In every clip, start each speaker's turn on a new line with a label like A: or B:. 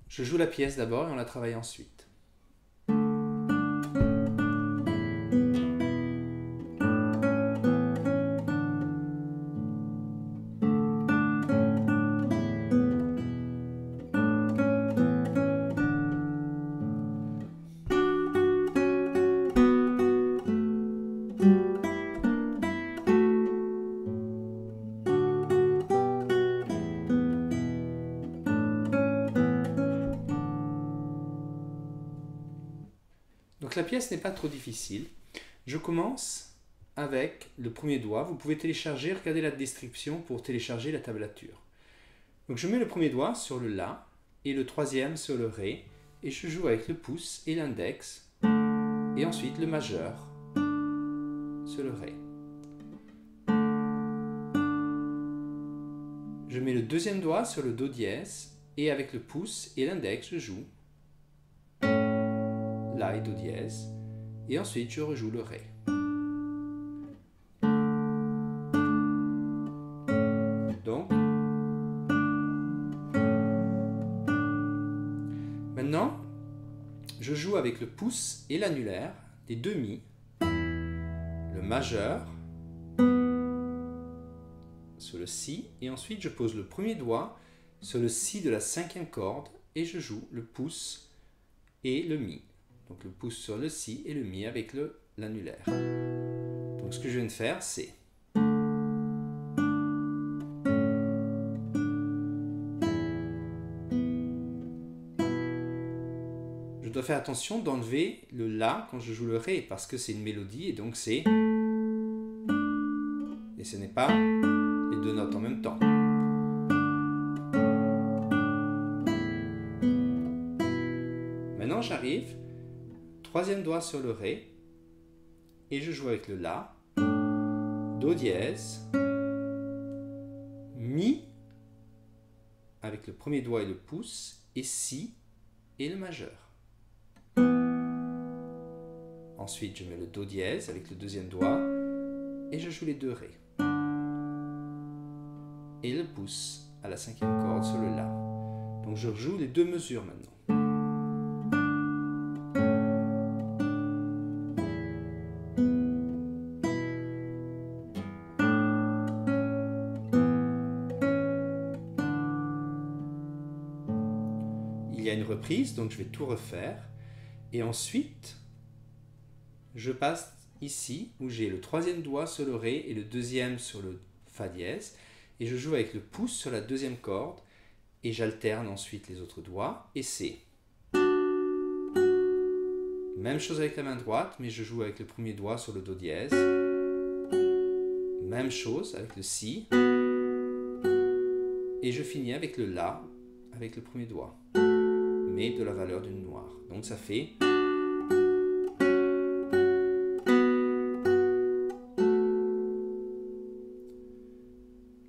A: Je joue la pièce d'abord et on la travaille ensuite. Donc la pièce n'est pas trop difficile. Je commence avec le premier doigt. Vous pouvez télécharger, regardez la description pour télécharger la tablature. Donc je mets le premier doigt sur le La et le troisième sur le Ré et je joue avec le pouce et l'index et ensuite le majeur sur le Ré. Je mets le deuxième doigt sur le Do dièse et avec le pouce et l'index je joue La et Do dièse et ensuite je rejoue le Ré. Donc, maintenant, je joue avec le pouce et l'annulaire des deux Mi, le majeur sur le Si et ensuite je pose le premier doigt sur le Si de la cinquième corde et je joue le pouce et le Mi. Donc le pouce sur le Si et le Mi avec l'annulaire. Donc ce que je viens de faire, c'est je dois faire attention d'enlever le La quand je joue le Ré parce que c'est une mélodie et donc c'est et ce n'est pas les deux notes en même temps. Maintenant j'arrive, troisième doigt sur le Ré et je joue avec le La, Do dièse, Mi avec le premier doigt et le pouce et Si et le majeur. Ensuite je mets le Do dièse avec le deuxième doigt et je joue les deux Ré. Et le pouce à la cinquième corde sur le La. Donc je rejoue les deux mesures maintenant. Il y a une reprise, donc je vais tout refaire. Et ensuite, je passe ici où j'ai le troisième doigt sur le Ré et le deuxième sur le Fa dièse. Et je joue avec le pouce sur la deuxième corde et j'alterne ensuite les autres doigts et c'est même chose avec la main droite mais je joue avec le premier doigt sur le Do dièse, même chose avec le Si et je finis avec le La avec le premier doigt mais de la valeur d'une noire, donc ça fait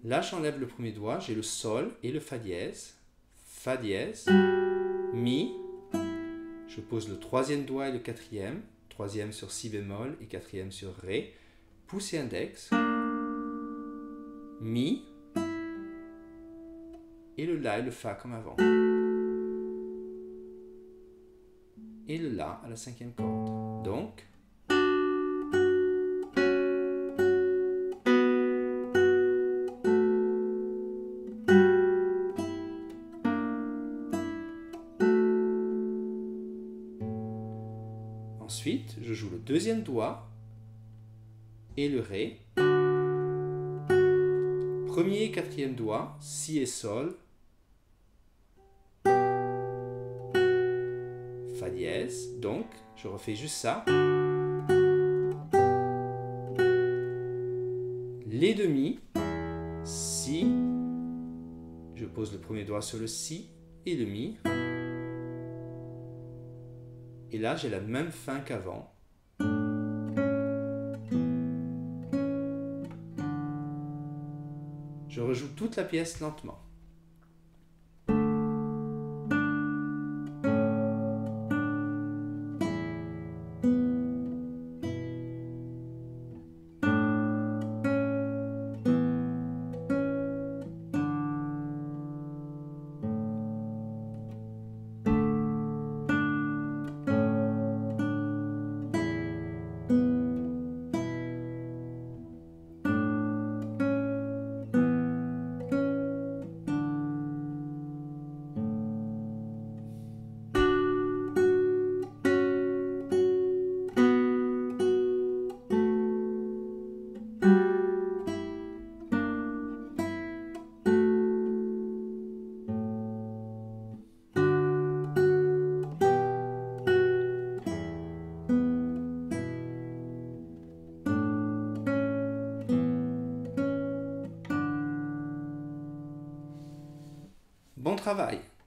A: là, j'enlève le premier doigt, j'ai le Sol et le Fa dièse, Mi, je pose le troisième doigt et le quatrième, troisième sur Si bémol et quatrième sur Ré, pouce et index, Mi, et le La et le Fa comme avant, et le La à la cinquième corde. Donc, ensuite, je joue le deuxième doigt et le Ré. Premier et quatrième doigt, Si et Sol. Fa dièse. Donc, je refais juste ça. Les demi. Si. Je pose le premier doigt sur le Si et le Mi. Et là, j'ai la même fin qu'avant. Je rejoue toute la pièce lentement. travail.